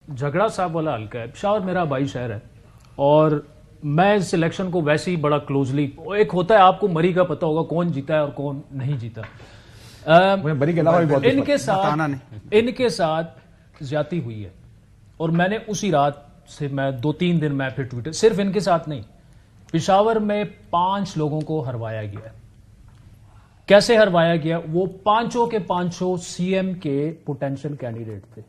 جھگڑا صاحب والا حلقہ ہے، پشاور میرا آبائی شہر ہے اور میں اس الیکشن کو ویسے ہی بڑا کلوزلی، ایک ہوتا ہے آپ کو مری کا پتہ ہوگا کون جیتا ہے اور کون نہیں جیتا. ان کے ساتھ زیادتی ہوئی ہے اور میں نے اسی رات سے میں 2-3 دن میں پھر ٹویٹر، صرف ان کے ساتھ نہیں، پشاور میں 5 لوگوں کو ہروایا گیا ہے. کیسے ہروایا گیا؟ وہ 5 کے 5 سی ایم کے پوٹینشیل کینڈیڈیٹ تھے.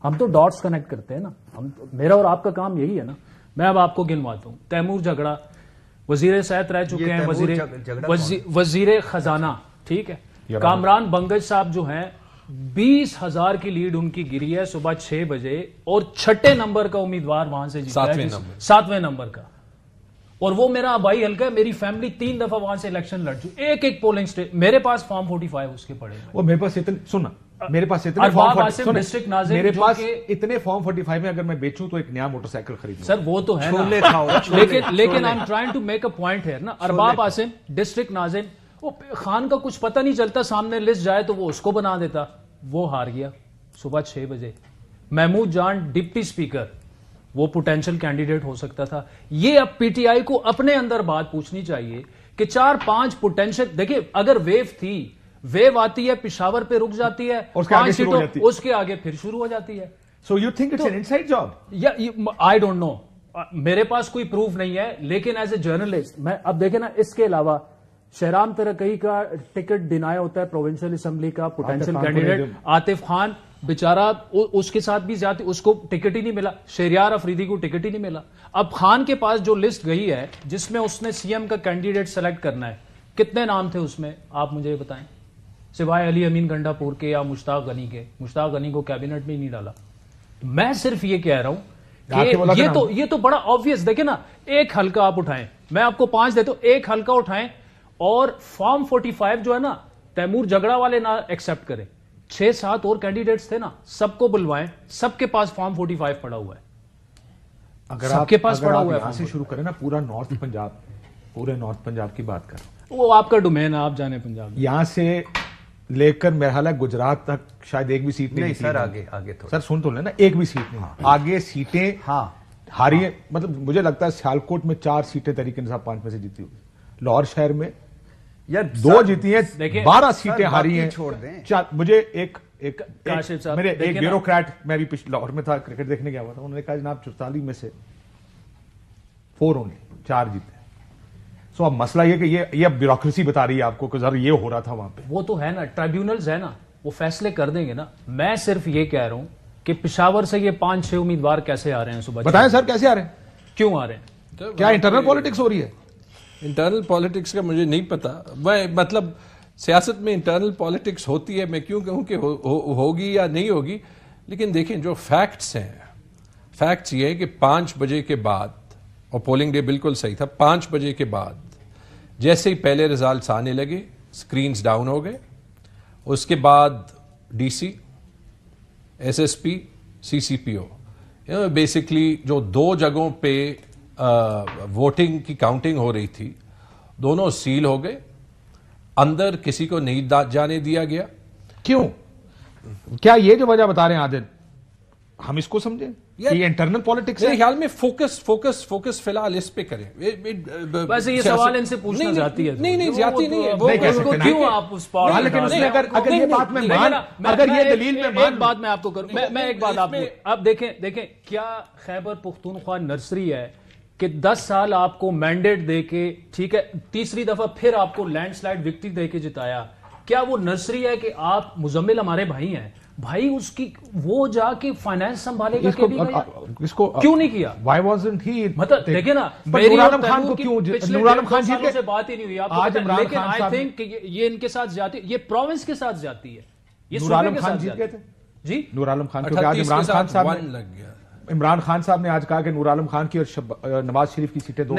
ہم تو ڈاٹس کنیکٹ کرتے ہیں نا، میرا اور آپ کا کام یہی ہے نا. میں اب آپ کو گنواتا ہوں. تیمور جھگڑا وزیر صحت رہ چکے ہیں، وزیر خزانہ، ٹھیک ہے. کامران بنگج صاحب جو ہیں 20,000 کی لیڈ ان کی گری ہے صبح 6 بجے اور 6 نمبر کا امیدوار وہاں سے جیتا ہے، 7ویں نمبر کا. اور وہ میرا آبائی حلقہ ہے، میری فیملی 3 دفعہ وہاں سے الیکشن لڑ چکی. ایک پولنگ اسٹیشن میرے پاس فارم 45 اس کے پڑے ہیں. وہ میرے پاس سننا، میرے پاس اتنے فارم 45 میں اگر میں بیچوں تو ایک نیا موٹر سائیکل خریدوں. سر وہ تو ہے لیکن I am trying to make a point ہے نا. ارباب عاصم ڈسٹرکٹ ناظم، وہ خان کا کچھ پتہ نہیں چلتا، سامنے لسٹ جائے تو وہ اس کو بنا دیتا. وہ ہار گیا صبح 6 بجے. محمود جان ڈپٹی اسپیکر، وہ پوٹینشیل کینڈیڈیٹ ہو سکتا تھا. یہ اب پی ٹی آئی کو اپنے اندر بات پوچھنی چاہیے کہ 4-5 پوٹینشیل، دیکھیے اگر ویو تھی، ویو آتی ہے پشاور پہ رک جاتی ہے، 5 سیٹوں اس کے آگے پھر شروع ہو جاتی ہے. So you think it's an inside job? I don't know, میرے پاس کوئی پروف نہیں ہے، لیکن ایز اے جرنلسٹ میں اب دیکھیں نا. اس کے علاوہ شہرام ترقی کا ٹکٹ ڈینائی ہوتا ہے پروونشل اسمبلی کا پوٹینشیل کینڈیڈیٹ عاطف خان بیچارہ، اس کے ساتھ بھی زیادہ، اس کو ٹکٹ ہی نہیں ملا. شہریار افریدی کو ٹکٹ ہی نہیں ملا. اب خان کے پاس جو لسٹ گئی ہے جس میں اس نے سی ایم کا کینڈیڈیٹ سلیکٹ کرنا ہے، کتنے نام تھے اس میں آپ مجھے بتائیں، سوائے علی امین گنڈا پور کے یا مشتاق غنی کے. مشتاق غنی کو کیبنٹ میں ہی نہیں ڈالا. میں صرف یہ کہہ رہا ہوں کہ یہ تو بڑا آبویس. دیکھیں نا، ایک حلقہ آپ اٹھائیں، میں آپ کو 5 دیتا ہوں، ایک حلقہ اٹھائیں اور فارم 45 جو ہے نا تیمور جھگڑا والے نہ ایکسپٹ کریں. 6-7 اور کینڈیڈیٹس تھے نا، سب کو بلوائیں، سب کے پاس فارم 45 پڑا ہوا ہے. اگر آپ یہاں سے شروع کریں نا، پورا نارتھ پنجاب، پورے نارتھ پنجاب کی بات کر، وہ آپ کا ڈومین ہے، آپ جانے پنجاب. یہاں سے لے کر میرا خیال ہے گجرات تک شاید ایک بھی سیٹ نہیں. سر آگے سر سن تو لینا، ایک بھی سیٹ نہیں. آگے سیٹیں ہاری ہیں. مطلب مجھے لگتا ہے سیالکوٹ میں 4 سیٹیں تحریک انصاف 5 میں سے جیتی ہوئی. لاہور شہر میں 2 جیتی ہیں، 12 سیٹیں ہاری ہیں. مجھے میرے ایک بیوروکریٹ، میں بھی لاہور میں تھا، کرکٹ دیکھنے گیا ہوا تھا، انہوں نے کہا جناب 44 میں سے 4 ہوں گے، 4 جیتے. سو اب مسئلہ یہ کہ یہ اب بیوروکریسی بتا رہی ہے آپ کو کہ ذرا یہ ہو رہا تھا وہاں پہ. وہ تو ہے نا، ٹرائیبیونلز ہے نا، وہ فیصلے کر دیں گے نا. میں صرف یہ کہہ رہا ہوں کہ پشاور سے یہ 5-6 امیدوار کیسے آ رہے ہیں صبح؟ بتائیں سر کیسے آ رہے ہیں، کیوں آ رہے ہیں؟ کیا انٹرنل پالیٹکس ہو رہی ہے؟ انٹرنل پالیٹکس کا مجھے نہیں پتا. مطلب سیاست میں انٹرنل پالیٹکس ہوتی ہے، میں کیوں کہوں کہ ہوگی یا نہیں ہوگی. لیکن دیکھیں جو فیکٹس ہیں، فیکٹس یہ ہے کہ 5 بجے کے بعد، اور پولنگ ڈے بالکل صحیح تھا، 5 بجے کے بعد جیسے ہی پہلے ریزلٹس آنے لگے سکرینز ڈاؤن ہو گئے. اس کے بعد D C, S S P, C C P O, basically جو 2 جگہوں پہ ووٹنگ کی کاؤنٹنگ ہو رہی تھی، دونوں سیل ہو گئے. اندر کسی کو نہیں جانے دیا گیا. کیوں؟ کیا یہ جو وجہ بتا رہے ہیں عادل، ہم اس کو سمجھیں یہ انٹرنل پالیٹکس ہے؟ میرے خیال میں فوکس فی الحال اس پہ کریں. ویسے یہ سوال ان سے پوچھنا جاتی ہے. نہیں زیادتی نہیں ہے. کیوں آپ اس پار، لیکن اس میں اگر یہ بات میں مان، اگر یہ دلیل میں مان، ایک بات میں آپ کو کروں، میں ایک بات آپ کو، اب دیکھیں کیا خیبر پختونخوا نرسری ہے کہ 10 سال آپ کو مینڈیٹ دے کے، ٹھیک ہے، تیسری دفعہ پھر آپ کو لینڈ سلائیڈ وکٹری دے کے جتایا. کیا وہ نرسری ہے کہ آپ مزمل ہمارے بھائی ہیں، بھائی اس کی وہ جا کے فائنانس سنبھالے گا؟ اس کو کیوں نہیں کیا؟ Why wasn't he؟ مطلب دیکھیں نا، نور عالم خان کو کیوں، نور عالم خان جیت سے بات ہی نہیں ہوئی. لیکن آئی تھنک کہ یہ ان کے ساتھ جاتی، یہ پروونس کے ساتھ جاتی ہے. یہ نور عالم خان جیت گئے تھے جی. نور عالم خان، کیونکہ آج عمران خان صاحب نے آج کہا کہ نور عالم خان کی اور نواز شریف کی سیٹیں 2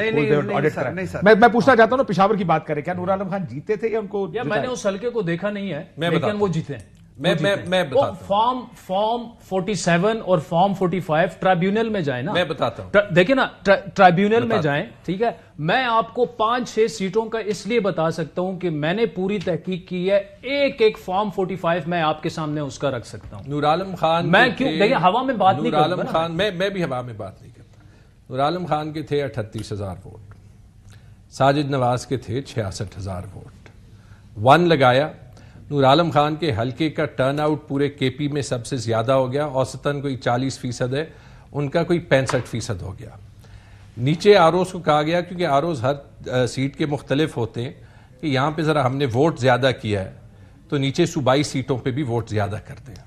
آڈٹ کریں. میں پوچھنا چاہتا ہوں نا، پشاور کی بات کریں، کیا نور عالم خان جیتے تھے یا ان کو؟ میں نے اس حلقے کو دیکھا نہیں ہے، لیکن وہ جیتے ہیں. میں بتاتا ہوں فارم 47 اور فارم 45 ٹرائبیونل میں جائیں نا. میں بتاتا ہوں, دیکھیں نا, ٹرائبیونل میں جائیں, ٹھیک ہے. میں آپ کو 5-6 سیٹوں کا اس لیے بتا سکتا ہوں کہ میں نے پوری تحقیق کی ہے. ایک فارم 45 میں آپ کے سامنے اس کا رکھ سکتا ہوں. نور عالم خان, میں کیوں دیکھیں ہوا میں بات نہیں کرتا. نور عالم خان, میں بھی ہوا میں بات نہیں کرتا. نور عالم خان کے تھے 38,000 ووٹ, ساجد نواز کے تھے 66,000 ووٹ. 1 لگایا. نور عالم خان کے حلقے کا ٹرن آؤٹ پورے کے پی میں سب سے زیادہ ہو گیا, اوسطاً کوئی 40% ہے, ان کا کوئی 65% ہو گیا. نیچے آروز کو کہا گیا, کیونکہ آروز ہر سیٹ کے مختلف ہوتے ہیں, کہ یہاں پہ ذرا ہم نے ووٹ زیادہ کیا ہے تو نیچے صوبائی سیٹوں پہ بھی ووٹ زیادہ کرتے ہیں.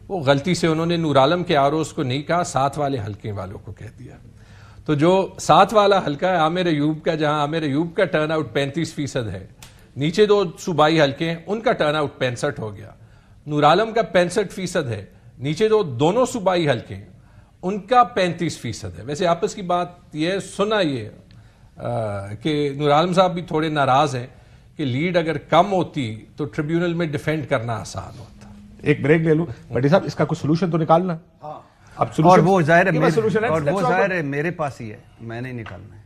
وہ غلطی سے انہوں نے نور عالم کے آروز کو نہیں کہا, 7 والے حلقے والوں کو کہہ دیا. تو جو 7 والا حلقہ ہے عامر ایوب کا, جہاں عامر ایوب کا ٹرن آؤٹ 35% ہے, نیچے 2 صوبائی حلقے ہیں, ان کا ٹرن آؤٹ 65 ہو گیا. نور عالم کا 65% ہے, نیچے دونوں صوبائی حلقے ہیں, ان کا 35% ہے. ویسے آپس کی بات یہ سنا یہ کہ نور عالم صاحب بھی تھوڑے ناراض ہیں کہ لیڈ اگر کم ہوتی تو ٹریبیونل میں ڈیفینڈ کرنا آسان ہوتا. ایک بریک لے لوں بٹی صاحب, اس کا کوئی سولوشن تو نکالنا. اور وہ ظاہر ہے میرے پاس ہی ہے, میں نہیں نکالنا ہے.